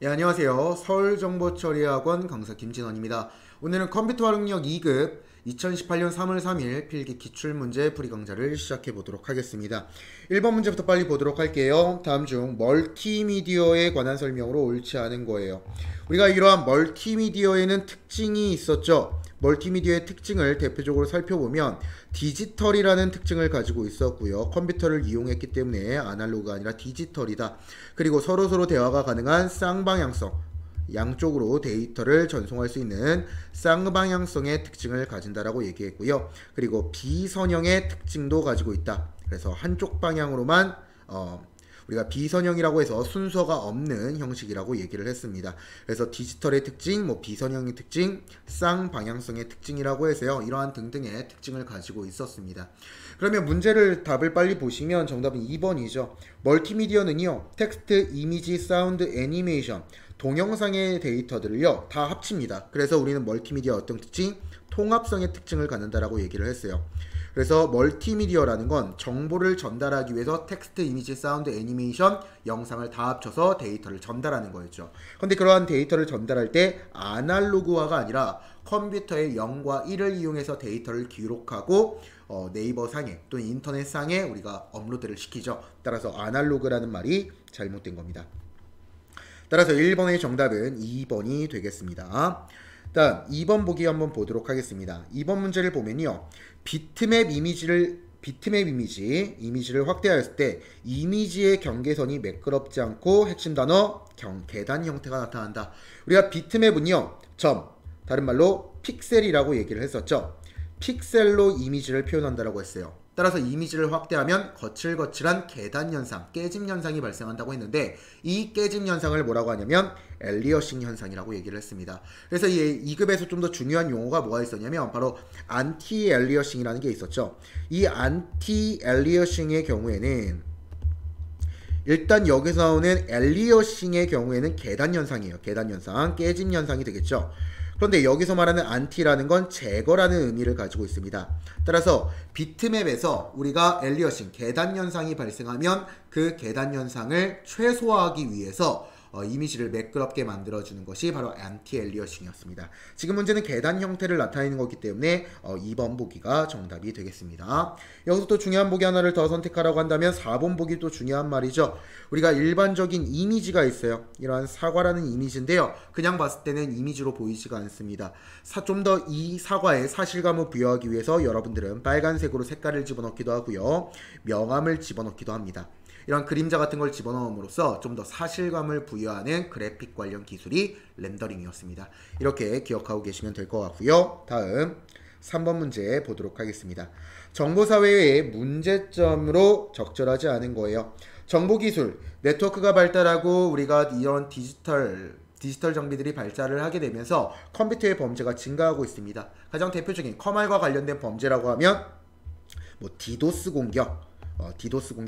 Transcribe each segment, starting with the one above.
예, 안녕하세요. 서울정보처리학원 강사 김진원입니다. 오늘은 컴퓨터 활용력 2급 2018년 3월 3일 필기 기출문제 풀이 강좌를 시작해 보도록 하겠습니다. 1번 문제부터 빨리 보도록 할게요. 다음 중 멀티미디어에 관한 설명으로 옳지 않은 거예요. 우리가 이러한 멀티미디어에는 특징이 있었죠. 멀티미디어의 특징을 대표적으로 살펴보면 디지털이라는 특징을 가지고 있었고요. 컴퓨터를 이용했기 때문에 아날로그가 아니라 디지털이다. 그리고 서로서로 대화가 가능한 쌍방향성, 양쪽으로 데이터를 전송할 수 있는 쌍방향성의 특징을 가진다라고 얘기했고요. 그리고 비선형의 특징도 가지고 있다. 그래서 한쪽 방향으로만 우리가 비선형이라고 해서 순서가 없는 형식이라고 얘기를 했습니다. 그래서 디지털의 특징, 비선형의 특징, 쌍방향성의 특징이라고 해서요. 이러한 등등의 특징을 가지고 있었습니다. 그러면 문제를 답을 빨리 보시면 정답은 2번이죠. 멀티미디어는요. 텍스트, 이미지, 사운드, 애니메이션, 동영상의 데이터들을요. 다 합칩니다. 그래서 우리는 멀티미디어 어떤 특징? 통합성의 특징을 갖는다라고 얘기를 했어요. 그래서 멀티미디어라는 건 정보를 전달하기 위해서 텍스트, 이미지, 사운드, 애니메이션, 영상을 다 합쳐서 데이터를 전달하는 거였죠. 근데 그러한 데이터를 전달할 때 아날로그화가 아니라 컴퓨터의 0과 1을 이용해서 데이터를 기록하고 네이버 상에 또는 인터넷 상에 우리가 업로드를 시키죠. 따라서 아날로그라는 말이 잘못된 겁니다. 따라서 1번의 정답은 2번이 되겠습니다. 다음 2번 보기 한번 보도록 하겠습니다. 2번 문제를 보면요. 비트맵 이미지를 확대하였을 때 이미지의 경계선이 매끄럽지 않고 핵심 단어 계단 형태가 나타난다. 우리가 비트맵은요. 다른 말로 픽셀이라고 얘기를 했었죠. 픽셀로 이미지를 표현한다라고 했어요. 따라서 이미지를 확대하면 거칠거칠한 계단 현상, 깨짐 현상이 발생한다고 했는데 이 깨짐 현상을 뭐라고 하냐면 엘리어싱 현상이라고 얘기를 했습니다. 그래서 이 2급에서 좀 더 중요한 용어가 뭐가 있었냐면 바로 안티 엘리어싱이라는 게 있었죠. 이 안티 엘리어싱의 경우에는 일단 여기서 나오는 엘리어싱의 경우에는 계단 현상이에요. 계단 현상, 깨짐 현상이 되겠죠. 그런데 여기서 말하는 안티라는 건 제거라는 의미를 가지고 있습니다. 따라서 비트맵에서 우리가 엘리어싱, 계단 현상이 발생하면 그 계단 현상을 최소화하기 위해서 이미지를 매끄럽게 만들어주는 것이 바로 안티 엘리어싱이었습니다. 지금 문제는 계단 형태를 나타내는 거기 때문에 2번 보기가 정답이 되겠습니다. 여기서 또 중요한 보기 하나를 더 선택하라고 한다면 4번 보기 또 중요한 말이죠. 우리가 일반적인 이미지가 있어요. 이러한 사과라는 이미지인데요. 그냥 봤을 때는 이미지로 보이지가 않습니다. 좀 더 이 사과에 사실감을 부여하기 위해서 여러분들은 빨간색으로 색깔을 집어넣기도 하고요. 명암을 집어넣기도 합니다. 이런 그림자 같은 걸 집어넣음으로써 좀 더 사실감을 부여하는 그래픽 관련 기술이 렌더링이었습니다. 이렇게 기억하고 계시면 될 것 같고요. 다음 3번 문제 보도록 하겠습니다. 정보사회의 문제점으로 적절하지 않은 거예요. 정보기술, 네트워크가 발달하고 우리가 이런 디지털 장비들이 발달을 하게 되면서 컴퓨터의 범죄가 증가하고 있습니다. 가장 대표적인 커말과 관련된 범죄라고 하면 디도스 공격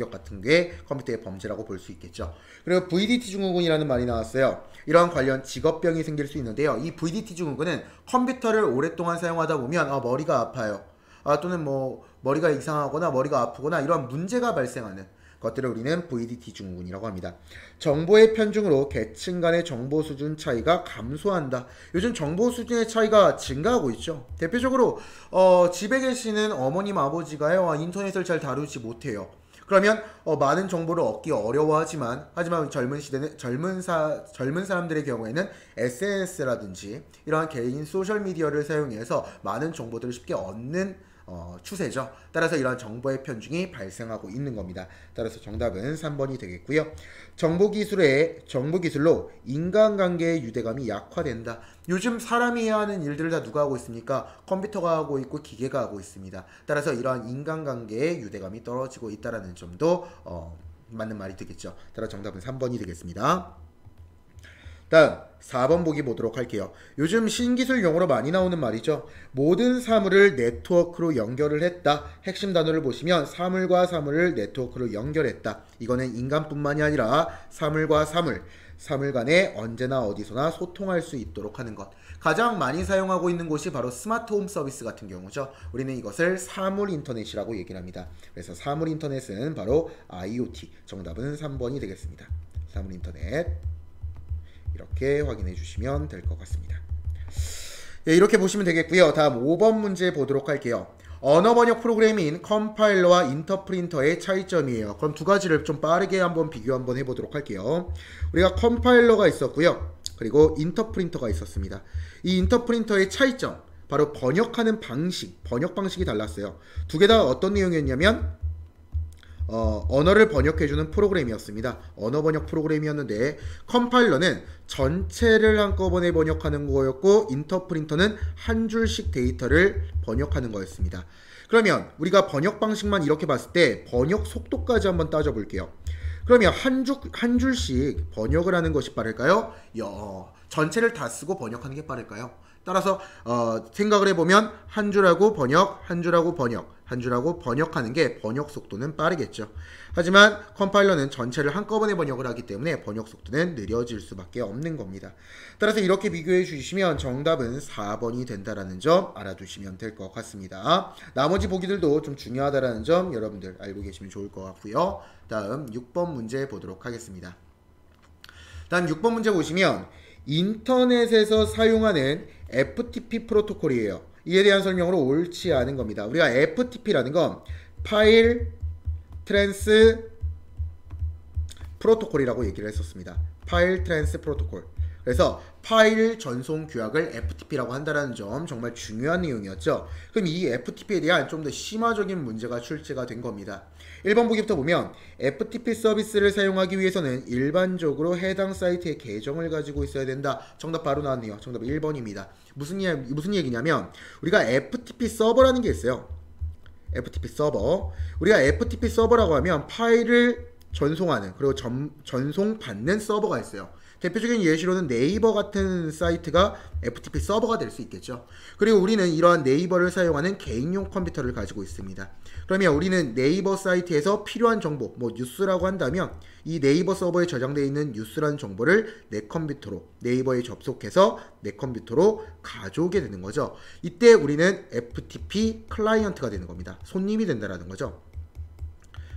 같은 게 컴퓨터의 범죄라고 볼 수 있겠죠. 그리고 VDT 증후군이라는 말이 나왔어요. 이러한 관련 직업병이 생길 수 있는데요. 이 VDT 증후군은 컴퓨터를 오랫동안 사용하다 보면 머리가 아파요. 또는 머리가 이상하거나 머리가 아프거나 이러한 문제가 발생하는 것들을 우리는 VDT 증후군이라고 합니다. 정보의 편중으로 계층 간의 정보 수준 차이가 감소한다. 요즘 정보 수준의 차이가 증가하고 있죠. 대표적으로 집에 계시는 어머님 아버지가요 인터넷을 잘 다루지 못해요. 그러면 많은 정보를 얻기 어려워하지만 젊은 시대는 젊은 사람들의 경우에는 SNS라든지 이러한 개인 소셜 미디어를 사용해서 많은 정보들을 쉽게 얻는 추세죠. 따라서 이러한 정보의 편중이 발생하고 있는 겁니다. 따라서 정답은 3번이 되겠고요. 정보기술로 인간관계의 유대감이 약화된다. 요즘 사람이 해야 하는 일들을 다 누가 하고 있습니까? 컴퓨터가 하고 있고 기계가 하고 있습니다. 따라서 이러한 인간관계의 유대감이 떨어지고 있다는 점도 맞는 말이 되겠죠. 따라서 정답은 3번이 되겠습니다. 다음 4번 보기 보도록 할게요. 요즘 신기술 용어로 많이 나오는 말이죠. 모든 사물을 네트워크로 연결을 했다. 핵심 단어를 보시면 사물과 사물을 네트워크로 연결했다. 이거는 인간뿐만이 아니라 사물 간에 언제나 어디서나 소통할 수 있도록 하는 것. 가장 많이 사용하고 있는 곳이 바로 스마트홈 서비스 같은 경우죠. 우리는 이것을 사물 인터넷이라고 얘기를 합니다. 그래서 사물 인터넷은 바로 IoT. 정답은 3번이 되겠습니다. 사물 인터넷. 이렇게 확인해 주시면 될 것 같습니다. 네, 이렇게 보시면 되겠고요. 다음 5번 문제 보도록 할게요. 언어 번역 프로그램인 컴파일러와 인터프린터의 차이점이에요. 그럼 두 가지를 좀 빠르게 한번 비교 한번 해보도록 할게요. 우리가 컴파일러가 있었고요. 그리고 인터프린터가 있었습니다. 이 인터프린터의 차이점, 바로 번역하는 방식, 번역 방식이 달랐어요. 두 개 다 어떤 내용이었냐면 언어를 번역해주는 프로그램이었습니다. 언어 번역 프로그램이었는데 컴파일러는 전체를 한꺼번에 번역하는 거였고 인터프린터는 한 줄씩 데이터를 번역하는 거였습니다. 그러면 우리가 번역 방식만 이렇게 봤을 때 번역 속도까지 한번 따져볼게요. 그러면 한 줄씩 번역을 하는 것이 빠를까요? 전체를 다 쓰고 번역하는 게 빠를까요? 따라서 생각을 해보면 한 줄하고 번역, 한 줄하고 번역, 한 줄하고 번역하는 게 번역 속도는 빠르겠죠. 하지만 컴파일러는 전체를 한꺼번에 번역을 하기 때문에 번역 속도는 느려질 수밖에 없는 겁니다. 따라서 이렇게 비교해 주시면 정답은 4번이 된다라는 점 알아두시면 될 것 같습니다. 나머지 보기들도 좀 중요하다라는 점 여러분들 알고 계시면 좋을 것 같고요. 다음 6번 문제 보도록 하겠습니다. 다음 6번 문제 보시면 인터넷에서 사용하는 FTP 프로토콜이에요. 이에 대한 설명으로 옳지 않은 겁니다. 우리가 FTP라는 건 파일 트랜스 프로토콜이라고 얘기를 했었습니다. 파일 트랜스 프로토콜. 그래서 파일 전송 규약을 FTP라고 한다는 점 정말 중요한 내용이었죠. 그럼 이 FTP에 대한 좀 더 심화적인 문제가 출제가 된 겁니다. 1번 보기부터 보면 FTP 서비스를 사용하기 위해서는 일반적으로 해당 사이트의 계정을 가지고 있어야 된다. 정답 바로 나왔네요. 정답 1번입니다. 무슨 얘기냐면 우리가 FTP 서버라는 게 있어요. FTP 서버. 우리가 FTP 서버라고 하면 파일을 전송하는 그리고 전송받는 서버가 있어요. 대표적인 예시로는 네이버 같은 사이트가 FTP 서버가 될 수 있겠죠. 그리고 우리는 이러한 네이버를 사용하는 개인용 컴퓨터를 가지고 있습니다. 그러면 우리는 네이버 사이트에서 필요한 정보, 뉴스라고 한다면 이 네이버 서버에 저장되어 있는 뉴스라는 정보를 내 컴퓨터로, 네이버에 접속해서 내 컴퓨터로 가져오게 되는 거죠. 이때 우리는 FTP 클라이언트가 되는 겁니다. 손님이 된다라는 거죠.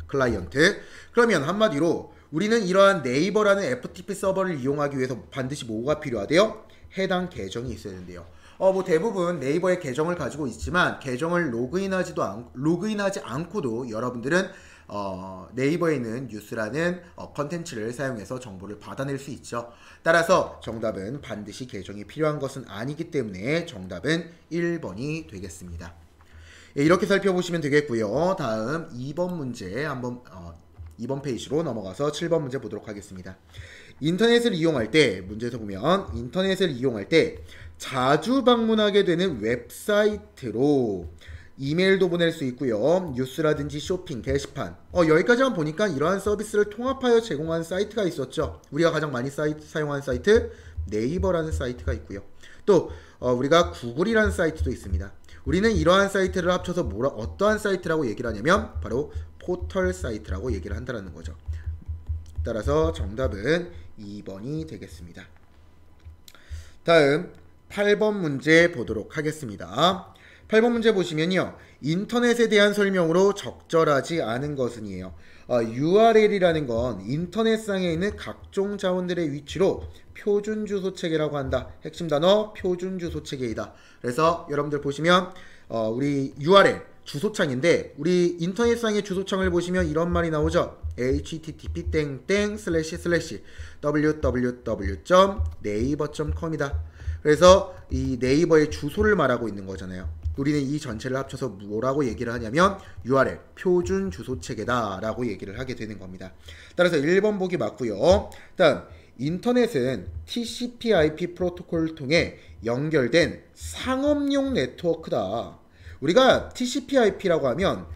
클라이언트. 그러면 한마디로 우리는 이러한 네이버라는 FTP 서버를 이용하기 위해서 반드시 뭐가 필요하대요? 해당 계정이 있어야 된대요. 대부분 네이버에 계정을 가지고 있지만 계정을 로그인하지 않고도 여러분들은 네이버에 있는 뉴스라는 컨텐츠를 사용해서 정보를 받아낼 수 있죠. 따라서 정답은 반드시 계정이 필요한 것은 아니기 때문에 정답은 1번이 되겠습니다. 이렇게 살펴보시면 되겠고요. 다음 2번 문제 한번 2번 페이지로 넘어가서 7번 문제 보도록 하겠습니다. 인터넷을 이용할 때 문제에서 보면 인터넷을 이용할 때 자주 방문하게 되는 웹사이트로 이메일도 보낼 수 있고요. 뉴스라든지 쇼핑, 게시판 여기까지만 보니까 이러한 서비스를 통합하여 제공하는 사이트가 있었죠. 우리가 가장 많이 사용하는 사이트 네이버라는 사이트가 있고요. 또 우리가 구글이라는 사이트도 있습니다. 우리는 이러한 사이트를 합쳐서 어떠한 사이트라고 얘기를 하냐면 바로 포털 사이트라고 얘기를 한다는 거죠. 따라서 정답은 2번이 되겠습니다. 다음 8번 문제 보도록 하겠습니다. 8번 문제 보시면요. 인터넷에 대한 설명으로 적절하지 않은 것은이에요. URL이라는 건 인터넷상에 있는 각종 자원들의 위치로 표준 주소 체계라고 한다. 핵심 단어 표준 주소 체계이다. 그래서 여러분들 보시면 우리 URL 주소창인데 우리 인터넷상의 주소창을 보시면 이런 말이 나오죠. http://www.naver.com이다. 그래서 이 네이버의 주소를 말하고 있는 거잖아요. 우리는 이 전체를 합쳐서 뭐라고 얘기를 하냐면 URL 표준 주소 체계다 라고 얘기를 하게 되는 겁니다. 따라서 1번 보기 맞고요. 다음 인터넷은 TCP/IP 프로토콜을 통해 연결된 상업용 네트워크다. 우리가 TCP/IP라고 하면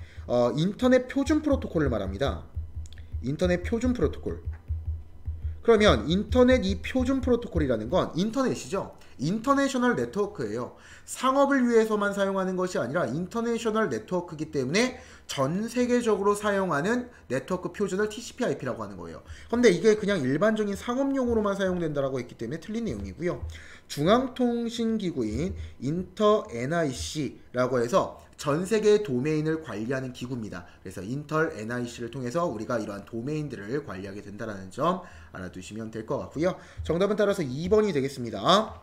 인터넷 표준 프로토콜을 말합니다. 인터넷 표준 프로토콜. 그러면 인터넷 이 표준 프로토콜이라는 건 인터넷이죠. 인터내셔널 네트워크예요. 상업을 위해서만 사용하는 것이 아니라 인터내셔널 네트워크이기 때문에 전 세계적으로 사용하는 네트워크 표준을 TCP/IP라고 하는 거예요. 그런데 이게 그냥 일반적인 상업용으로만 사용된다라고 했기 때문에 틀린 내용이고요. 중앙통신기구인 인터 NIC라고 해서 전 세계의 도메인을 관리하는 기구입니다. 그래서 인터 NIC를 통해서 우리가 이러한 도메인들을 관리하게 된다는 점 알아두시면 될 것 같고요. 정답은 따라서 2번이 되겠습니다.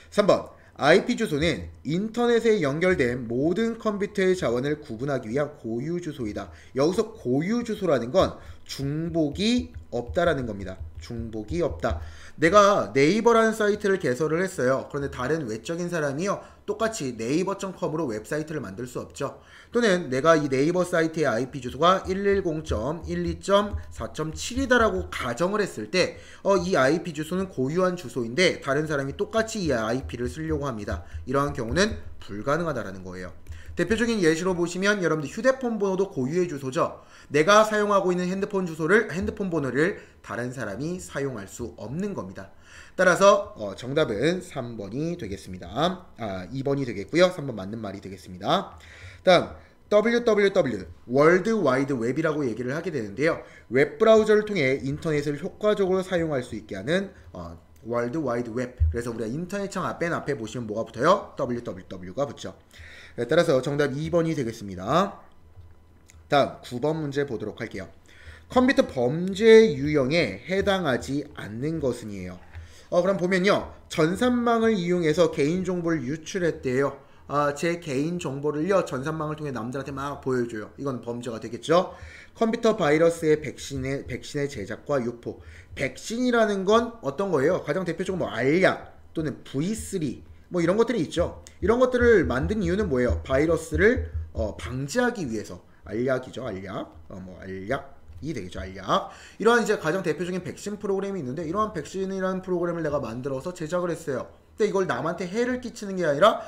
3번 IP 주소는 인터넷에 연결된 모든 컴퓨터의 자원을 구분하기 위한 고유 주소이다. 여기서 고유 주소라는 건 중복이 없다라는 겁니다. 중복이 없다. 내가 네이버라는 사이트를 개설을 했어요. 그런데 다른 외적인 사람이요 똑같이 네이버.com으로 웹사이트를 만들 수 없죠. 또는 내가 이 네이버 사이트의 IP 주소가 110.12.4.7이다라고 가정을 했을 때 이 IP 주소는 고유한 주소인데 다른 사람이 똑같이 이 IP를 쓰려고 합니다. 이러한 경우는 불가능하다라는 거예요. 대표적인 예시로 보시면 여러분들 휴대폰 번호도 고유의 주소죠. 내가 사용하고 있는 핸드폰 번호를 다른 사람이 사용할 수 없는 겁니다. 따라서 정답은 3번이 되겠습니다. 2번이 되겠고요. 3번 맞는 말이 되겠습니다. 다음 www 월드 와이드 웹이라고 얘기를 하게 되는데요. 웹 브라우저를 통해 인터넷을 효과적으로 사용할 수 있게 하는 월드 와이드 웹. 그래서 우리가 인터넷창 앞에 보시면 뭐가 붙어요? www가 붙죠. 따라서 정답 2번이 되겠습니다. 다음 9번 문제 보도록 할게요. 컴퓨터 범죄 유형에 해당하지 않는 것은이에요. 그럼 보면요. 전산망을 이용해서 개인정보를 유출했대요. 제 개인정보를요. 전산망을 통해 남들한테 막 보여줘요. 이건 범죄가 되겠죠. 컴퓨터 바이러스의 백신의 제작과 유포. 백신이라는 건 어떤 거예요? 가장 대표적으로 뭐 알약 또는 V3 뭐 이런 것들이 있죠. 이런 것들을 만든 이유는 뭐예요? 바이러스를 방지하기 위해서. 알약이죠. 알약. 알약이 되겠죠. 알약. 이러한 이제 가장 대표적인 백신 프로그램이 있는데 이러한 백신이라는 프로그램을 내가 만들어서 제작을 했어요. 근데 이걸 남한테 해를 끼치는 게 아니라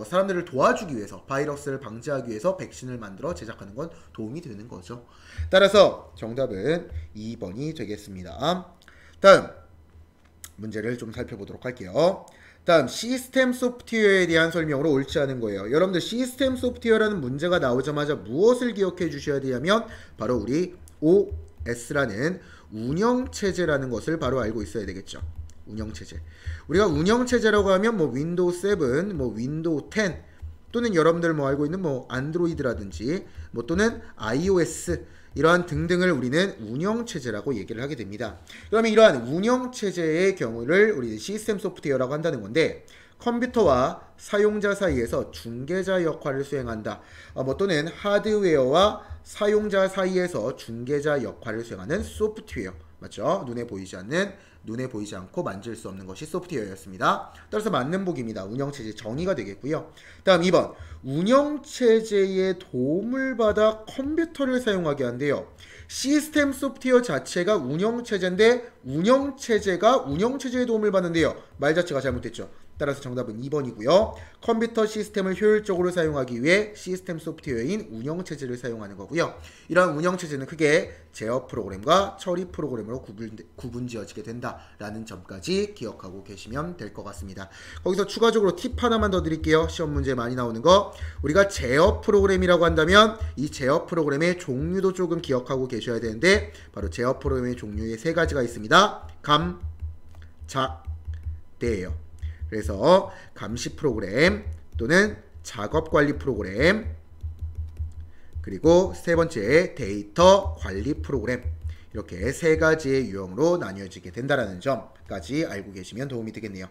사람들을 도와주기 위해서 바이러스를 방지하기 위해서 백신을 만들어 제작하는 건 도움이 되는 거죠. 따라서 정답은 2번이 되겠습니다. 다음 문제를 좀 살펴보도록 할게요. 다음 시스템 소프트웨어에 대한 설명으로 옳지 않은 거예요. 여러분들 시스템 소프트웨어라는 문제가 나오자마자 무엇을 기억해 주셔야 되냐면 바로 우리 OS라는 운영체제라는 것을 바로 알고 있어야 되겠죠. 운영체제. 우리가 운영체제라고 하면 뭐 윈도우 7, 뭐 윈도우 10 또는 여러분들 뭐 알고 있는 뭐 안드로이드라든지 뭐 또는 iOS 이러한 등등을 우리는 운영체제라고 얘기를 하게 됩니다. 그러면 이러한 운영체제의 경우를 우리 시스템 소프트웨어라고 한다는 건데 컴퓨터와 사용자 사이에서 중개자 역할을 수행한다. 뭐 또는 하드웨어와 사용자 사이에서 중개자 역할을 수행하는 소프트웨어. 맞죠? 눈에 보이지 않고 만질 수 없는 것이 소프트웨어였습니다. 따라서 맞는 복입니다. 운영체제 정의가 되겠고요. 다음 2번 운영체제의 도움을 받아 컴퓨터를 사용하게 한대요. 시스템 소프트웨어 자체가 운영체제인데 운영체제가 운영체제의 도움을 받는데요. 말 자체가 잘못됐죠. 따라서 정답은 2번이고요. 컴퓨터 시스템을 효율적으로 사용하기 위해 시스템 소프트웨어인 운영체제를 사용하는 거고요. 이러한 운영체제는 크게 제어 프로그램과 처리 프로그램으로 구분지어지게 된다라는 점까지 기억하고 계시면 될 것 같습니다. 거기서 추가적으로 팁 하나만 더 드릴게요. 시험 문제 많이 나오는 거. 우리가 제어 프로그램이라고 한다면 이 제어 프로그램의 종류도 조금 기억하고 계셔야 되는데 바로 제어 프로그램의 종류에 세 가지가 있습니다. 감, 작, 대예요. 그래서 감시 프로그램 또는 작업 관리 프로그램 그리고 세 번째 데이터 관리 프로그램 이렇게 세 가지의 유형으로 나뉘어지게 된다는 점까지 알고 계시면 도움이 되겠네요.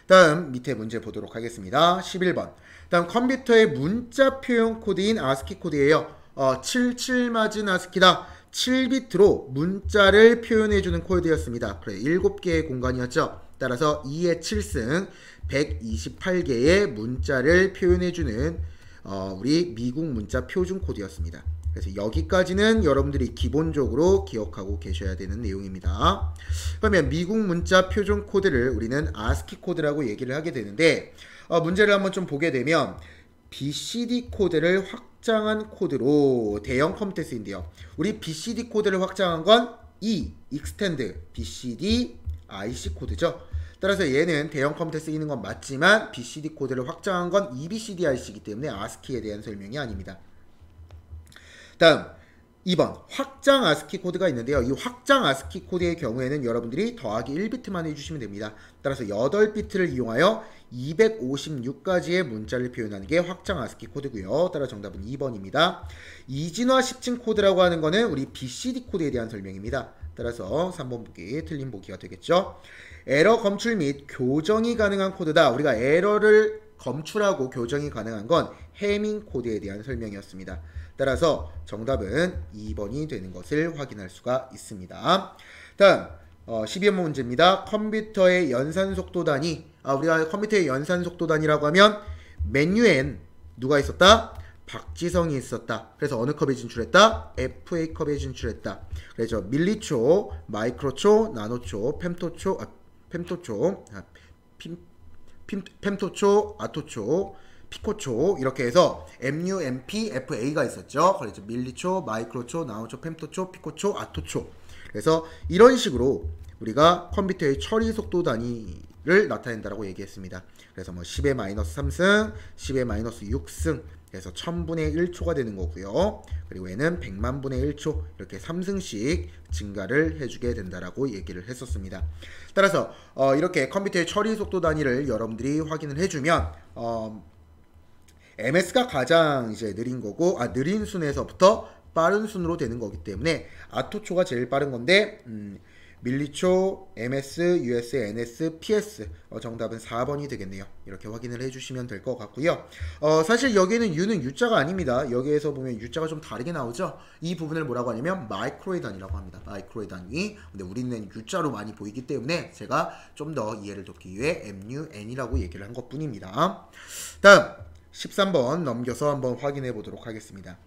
다음 밑에 문제 보도록 하겠습니다. 11번 다음 컴퓨터의 문자 표현 코드인 아스키 코드예요. 77 맞은 아스키다. 7비트로 문자를 표현해주는 코드였습니다. 그래 7개의 공간이었죠. 따라서 2의 7승 128개의 문자를 표현해주는 우리 미국 문자 표준 코드였습니다. 그래서 여기까지는 여러분들이 기본적으로 기억하고 계셔야 되는 내용입니다. 그러면 미국 문자 표준 코드를 우리는 ASCII 코드라고 얘기를 하게 되는데 문제를 한번 좀 보게 되면 BCD 코드를 확장한 코드로 대형 컴퓨터에 쓰인대요. 우리 BCD 코드를 확장한 건 extend BCD IC 코드죠. 따라서 얘는 대형 컴퓨터에 쓰이는 건 맞지만 BCD 코드를 확장한 건 EBCDIC이기 때문에 ASCII에 대한 설명이 아닙니다. 다음 2번 확장 ASCII 코드가 있는데요. 이 확장 ASCII 코드의 경우에는 여러분들이 더하기 1비트만 해주시면 됩니다. 따라서 8비트를 이용하여 256가지의 문자를 표현하는 게 확장 ASCII 코드고요. 따라 정답은 2번입니다. 이진화 10층 코드라고 하는 거는 우리 BCD 코드에 대한 설명입니다. 따라서 3번 보기 틀린 보기가 되겠죠. 에러 검출 및 교정이 가능한 코드다. 우리가 에러를 검출하고 교정이 가능한 건 해밍 코드에 대한 설명이었습니다. 따라서 정답은 2번이 되는 것을 확인할 수가 있습니다. 다음 12번 문제입니다. 컴퓨터의 연산 속도 단위. 우리가 컴퓨터의 연산 속도 단위라고 하면 맨유엔 누가 있었다? 박지성이 있었다. 그래서 어느 컵에 진출했다? FA컵에 진출했다. 그래서 밀리초, 마이크로초, 나노초, 펜토초, 아토초, 피코초 이렇게 해서 MU, MP, FA가 있었죠. 그래서 밀리초, 마이크로초, 나노초, 펜토초, 피코초, 아토초. 그래서 이런 식으로 우리가 컴퓨터의 처리 속도 단위를 나타낸다라고 얘기했습니다. 그래서 뭐 10의 마이너스 3승, 10의 마이너스 6승 그래서 1000분의 1초가 되는 거고요. 그리고 얘는 100만 분의 1초 이렇게 3승씩 증가를 해주게 된다라고 얘기를 했었습니다. 따라서 이렇게 컴퓨터의 처리 속도 단위를 여러분들이 확인을 해주면 MS가 가장 이제 느린 거고 느린 순에서부터 빠른 순으로 되는 거기 때문에 아토초가 제일 빠른 건데 밀리초, MS, US, NS, PS 정답은 4번이 되겠네요. 이렇게 확인을 해주시면 될 것 같고요. 사실 여기는 U는 U자가 아닙니다. 여기에서 보면 U자가 좀 다르게 나오죠. 이 부분을 뭐라고 하냐면 마이크로의 단위라고 합니다. 마이크로의 단위. 근데 우리는 U자로 많이 보이기 때문에 제가 좀 더 이해를 돕기 위해 MUN이라고 얘기를 한 것뿐입니다. 다음 13번 넘겨서 한번 확인해 보도록 하겠습니다.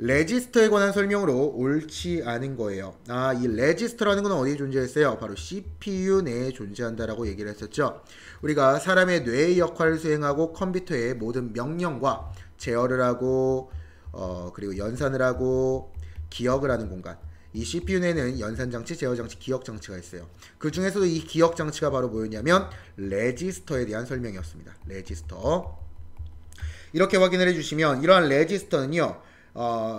레지스터에 관한 설명으로 옳지 않은 거예요. 이 레지스터라는 건 어디에 존재했어요? 바로 CPU 내에 존재한다라고 얘기를 했었죠. 우리가 사람의 뇌의 역할을 수행하고 컴퓨터의 모든 명령과 제어를 하고 그리고 연산을 하고 기억을 하는 공간. 이 CPU 내에는 연산장치, 제어장치, 기억장치가 있어요. 그 중에서도 이 기억장치가 바로 뭐였냐면 레지스터에 대한 설명이었습니다. 레지스터. 이렇게 확인을 해주시면 이러한 레지스터는요.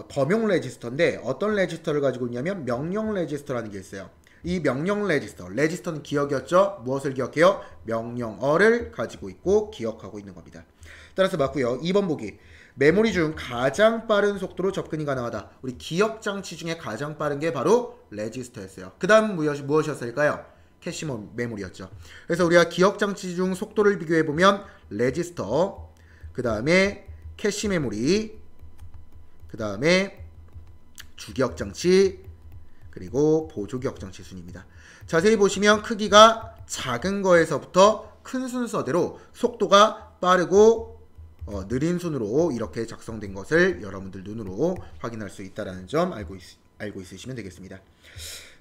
범용 레지스터인데 어떤 레지스터를 가지고 있냐면 명령 레지스터라는 게 있어요. 이 명령 레지스터는 기억이었죠. 무엇을 기억해요? 명령어를 가지고 있고 기억하고 있는 겁니다. 따라서 맞고요. 2번 보기. 메모리 중 가장 빠른 속도로 접근이 가능하다. 우리 기억장치 중에 가장 빠른 게 바로 레지스터였어요. 그 다음 무엇이었을까요? 캐시 메모리였죠. 그래서 우리가 기억장치 중 속도를 비교해보면 레지스터, 그 다음에 캐시 메모리, 그 다음에 주기억장치, 그리고 보조기억장치 순입니다. 자세히 보시면 크기가 작은 거에서부터 큰 순서대로 속도가 빠르고 느린 순으로 이렇게 작성된 것을 여러분들 눈으로 확인할 수 있다는 점 알고 있으시면 되겠습니다.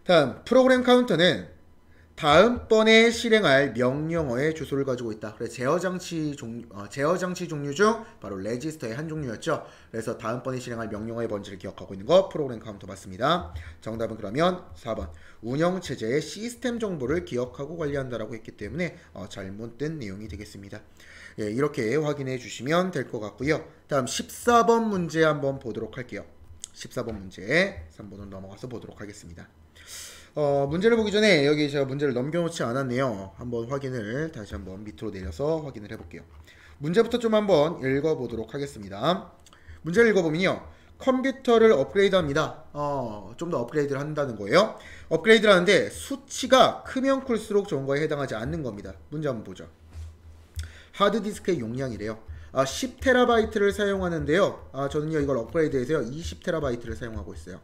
다음 프로그램 카운터는 다음번에 실행할 명령어의 주소를 가지고 있다. 그래서 제어장치 종류 중 바로 레지스터의 한 종류였죠. 그래서 다음번에 실행할 명령어의 번지를 기억하고 있는 거 프로그램 카운터 맞습니다. 정답은 그러면 4번. 운영체제의 시스템 정보를 기억하고 관리한다라고 했기 때문에 잘못된 내용이 되겠습니다. 예, 이렇게 확인해 주시면 될 것 같고요. 다음 14번 문제 한번 보도록 할게요. 14번 문제 3번은 넘어가서 보도록 하겠습니다. 문제를 보기 전에 여기 제가 문제를 넘겨놓지 않았네요. 한번 확인을 다시 한번 밑으로 내려서 확인을 해볼게요. 문제부터 좀 한번 읽어보도록 하겠습니다. 문제를 읽어보면요. 컴퓨터를 업그레이드합니다. 좀 더 업그레이드를 한다는 거예요. 업그레이드를 하는데 수치가 크면 클수록 좋은 거에 해당하지 않는 겁니다. 문제 한번 보죠. 하드디스크의 용량이래요. 10TB를 사용하는데요. 저는요 이걸 업그레이드해서요 20TB를 사용하고 있어요.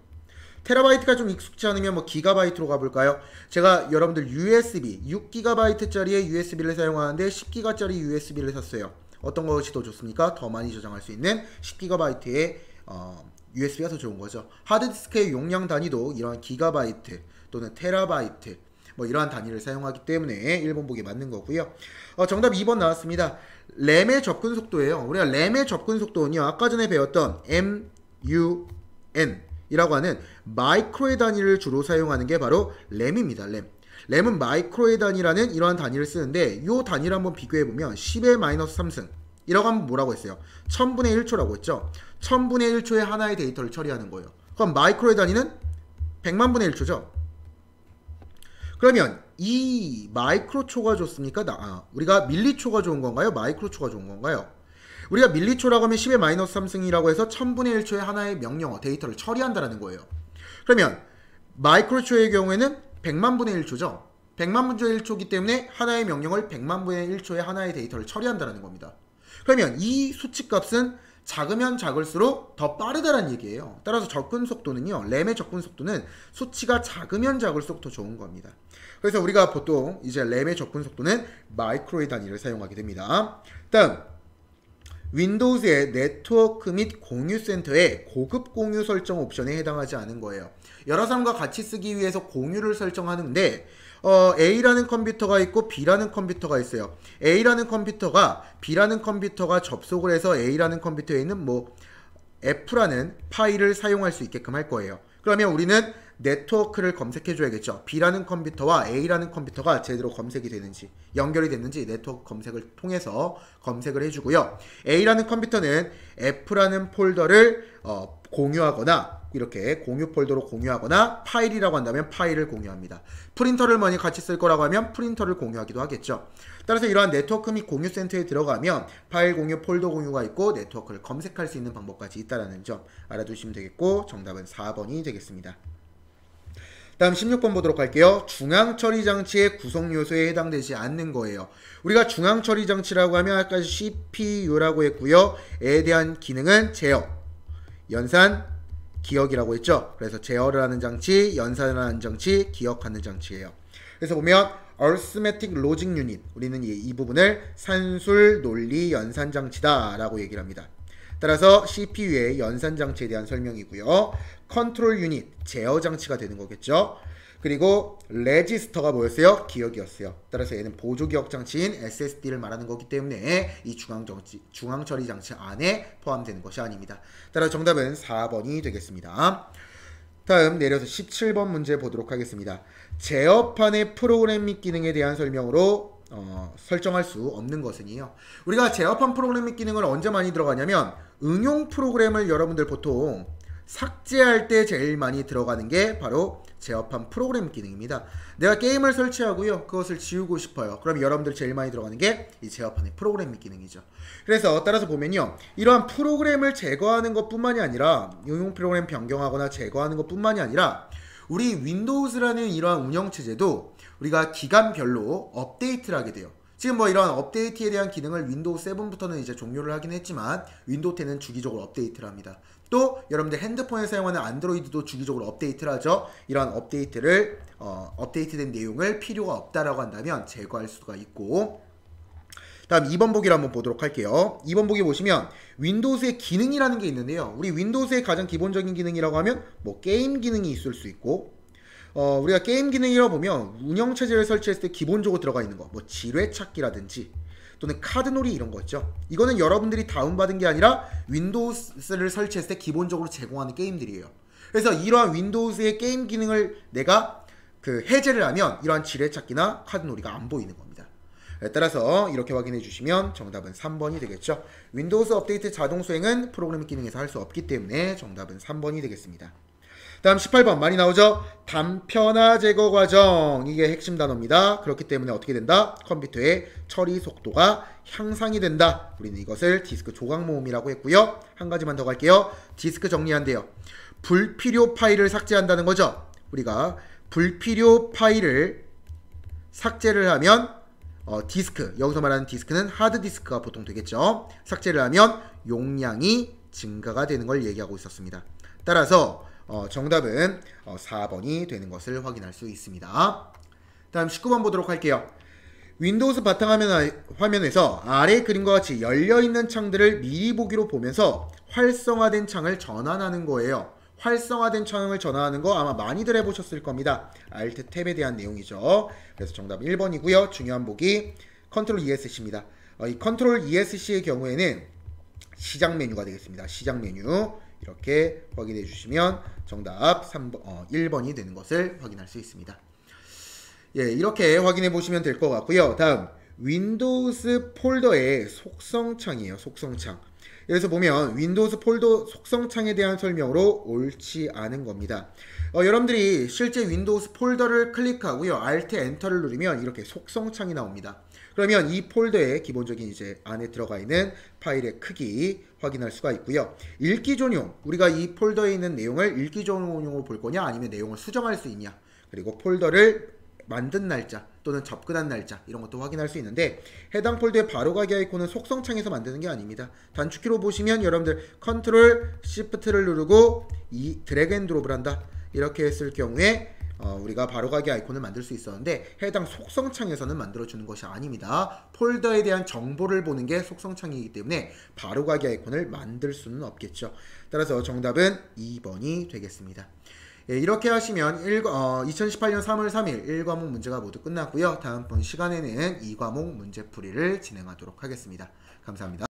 테라바이트가 좀 익숙치 않으면 뭐 기가바이트로 가볼까요? 제가 여러분들 USB 6GB짜리의 USB를 사용하는데 10GB짜리 USB를 샀어요. 어떤 것이 더 좋습니까? 더 많이 저장할 수 있는 10GB의 USB가 더 좋은 거죠. 하드디스크의 용량 단위도 이러한 기가바이트 또는 테라바이트 뭐 이러한 단위를 사용하기 때문에 1번 보기 맞는 거고요. 정답 2번 나왔습니다. 램의 접근 속도예요. 우리가 램의 접근 속도는요. 아까 전에 배웠던 MUN 이라고 하는 마이크로의 단위를 주로 사용하는 게 바로 램입니다. 램. 램은 마이크로의 단위라는 이러한 단위를 쓰는데 이 단위를 한번 비교해보면 10의 마이너스 3승 이라고 하면 뭐라고 했어요? 1000분의 1초라고 했죠. 1000분의 1초에 하나의 데이터를 처리하는 거예요. 그럼 마이크로의 단위는 100만 분의 1초죠. 그러면 이 마이크로초가 좋습니까? 우리가 밀리초가 좋은 건가요? 마이크로초가 좋은 건가요? 우리가 밀리초라고 하면 10의 마이너스 3승이라고 해서 1000분의 1초에 하나의 명령어 데이터를 처리한다는 거예요. 그러면 마이크로초의 경우에는 100만 분의 1초죠. 100만 분의 1초이기 때문에 하나의 명령을 100만 분의 1초에 하나의 데이터를 처리한다는 겁니다. 그러면 이 수치값은 작으면 작을수록 더 빠르다는 얘기예요. 따라서 접근 속도는요, 램의 접근 속도는 수치가 작으면 작을수록 더 좋은 겁니다. 그래서 우리가 보통 이제 램의 접근 속도는 마이크로의 단위를 사용하게 됩니다. 다음, 윈도우즈의 네트워크 및 공유 센터의 고급 공유 설정 옵션에 해당하지 않은 거예요. 여러 사람과 같이 쓰기 위해서 공유를 설정하는데 A라는 컴퓨터가 있고 B라는 컴퓨터가 있어요. A라는 컴퓨터가 B라는 컴퓨터가 접속을 해서 A라는 컴퓨터에 있는 뭐 F라는 파일을 사용할 수 있게끔 할 거예요. 그러면 우리는 네트워크를 검색해 줘야겠죠. B라는 컴퓨터와 A라는 컴퓨터가 제대로 검색이 되는지, 연결이 됐는지 네트워크 검색을 통해서 검색을 해주고요. A라는 컴퓨터는 F라는 폴더를 공유하거나 이렇게 공유 폴더로 공유하거나 파일이라고 한다면 파일을 공유합니다. 프린터를 많이 같이 쓸 거라고 하면 프린터를 공유하기도 하겠죠. 따라서 이러한 네트워크 및 공유 센터에 들어가면 파일 공유, 폴더 공유가 있고 네트워크를 검색할 수 있는 방법까지 있다는 점 알아두시면 되겠고 정답은 4번이 되겠습니다. 다음 16번 보도록 할게요. 중앙처리장치의 구성요소에 해당되지 않는 거예요. 우리가 중앙처리장치라고 하면 아까 CPU라고 했고요. 에 대한 기능은 제어, 연산, 기억이라고 했죠. 그래서 제어를 하는 장치, 연산을 하는 장치, 기억하는 장치예요. 그래서 보면 Arithmetic Logic Unit, 우리는 이 부분을 산술 논리 연산 장치다 라고 얘기를 합니다. 따라서 CPU의 연산 장치에 대한 설명이고요. 컨트롤 유닛, 제어 장치가 되는 거겠죠. 그리고 레지스터가 뭐였어요? 기억이었어요. 따라서 얘는 보조 기억 장치인 SSD를 말하는 거기 때문에 이 중앙처리 장치 안에 포함되는 것이 아닙니다. 따라서 정답은 4번이 되겠습니다. 다음 내려서 17번 문제 보도록 하겠습니다. 제어판의 프로그램 및 기능에 대한 설명으로 설정할 수 없는 것은요. 우리가 제어판 프로그램 및 기능을 언제 많이 들어가냐면 응용 프로그램을 여러분들 보통 삭제할 때 제일 많이 들어가는 게 바로 제어판 프로그램 기능입니다. 내가 게임을 설치하고요. 그것을 지우고 싶어요. 그럼 여러분들 제일 많이 들어가는 게 이 제어판의 프로그램 기능이죠. 그래서 따라서 보면요. 이러한 프로그램을 제거하는 것 뿐만이 아니라 응용 프로그램 변경하거나 제거하는 것 뿐만이 아니라 우리 윈도우즈라는 이러한 운영체제도 우리가 기간별로 업데이트를 하게 돼요. 지금 뭐 이런 업데이트에 대한 기능을 윈도우 7부터는 이제 종료를 하긴 했지만 윈도우 10은 주기적으로 업데이트를 합니다. 또 여러분들 핸드폰에 사용하는 안드로이드도 주기적으로 업데이트를 하죠. 이러한 업데이트를 업데이트된 내용을 필요가 없다라고 한다면 제거할 수가 있고, 다음 2번 보기를 한번 보도록 할게요. 2번 보기 보시면 윈도우즈의 기능이라는 게 있는데요. 우리 윈도우즈의 가장 기본적인 기능이라고 하면 뭐 게임 기능이 있을 수 있고, 우리가 게임 기능이라고 보면 운영체제를 설치했을 때 기본적으로 들어가 있는 거, 뭐 지뢰찾기라든지 또는 카드놀이 이런 거 있죠. 이거는 여러분들이 다운받은 게 아니라 윈도우스를 설치했을 때 기본적으로 제공하는 게임들이에요. 그래서 이러한 윈도우즈의 게임 기능을 내가 해제를 하면 이러한 지뢰찾기나 카드놀이가 안 보이는 겁니다. 따라서 이렇게 확인해 주시면 정답은 3번이 되겠죠. 윈도우즈 업데이트 자동 수행은 프로그램 기능에서 할 수 없기 때문에 정답은 3번이 되겠습니다. 다음 18번 많이 나오죠. 단편화 제거 과정, 이게 핵심 단어입니다. 그렇기 때문에 어떻게 된다? 컴퓨터의 처리 속도가 향상이 된다. 우리는 이것을 디스크 조각 모음이라고 했고요. 한 가지만 더 갈게요. 디스크 정리한대요. 불필요 파일을 삭제한다는 거죠. 우리가 불필요 파일을 삭제를 하면 디스크, 여기서 말하는 디스크는 하드디스크가 보통 되겠죠. 삭제를 하면 용량이 증가가 되는 걸 얘기하고 있었습니다. 따라서 정답은 4번이 되는 것을 확인할 수 있습니다. 다음 19번 보도록 할게요. 윈도우즈 바탕화면에서 아래 그림과 같이 열려있는 창들을 미리 보기로 보면서 활성화된 창을 전환하는 거예요. 활성화된 창을 전환하는 거 아마 많이들 해보셨을 겁니다. Alt 탭에 대한 내용이죠. 그래서 정답 1번이고요. 중요한 보기 컨트롤 ESC입니다. 이 컨트롤 ESC의 경우에는 시작 메뉴가 되겠습니다. 시작 메뉴 이렇게 확인해 주시면 정답 1번이 되는 것을 확인할 수 있습니다. 예, 이렇게 확인해 보시면 될 것 같고요. 다음 윈도우스 폴더의 속성창이에요. 속성창. 여기서 보면 윈도우스 폴더 속성창에 대한 설명으로 옳지 않은 겁니다. 여러분들이 실제 윈도우스 폴더를 클릭하고요. Alt 엔터를 누르면 이렇게 속성창이 나옵니다. 그러면 이 폴더의 기본적인 이제 안에 들어가 있는 파일의 크기 확인할 수가 있고요. 읽기 전용, 우리가 이 폴더에 있는 내용을 읽기 전용으로 볼 거냐 아니면 내용을 수정할 수 있냐, 그리고 폴더를 만든 날짜 또는 접근한 날짜 이런 것도 확인할 수 있는데, 해당 폴더의 바로가기 아이콘은 속성창에서 만드는 게 아닙니다. 단축키로 보시면 여러분들 컨트롤 시프트를 누르고 이 드래그 앤 드롭을 한다, 이렇게 했을 경우에 우리가 바로가기 아이콘을 만들 수 있었는데 해당 속성창에서는 만들어주는 것이 아닙니다. 폴더에 대한 정보를 보는 게 속성창이기 때문에 바로가기 아이콘을 만들 수는 없겠죠. 따라서 정답은 2번이 되겠습니다. 예, 이렇게 하시면 2018년 3월 3일 1과목 문제가 모두 끝났고요. 다음번 시간에는 2과목 문제풀이를 진행하도록 하겠습니다. 감사합니다.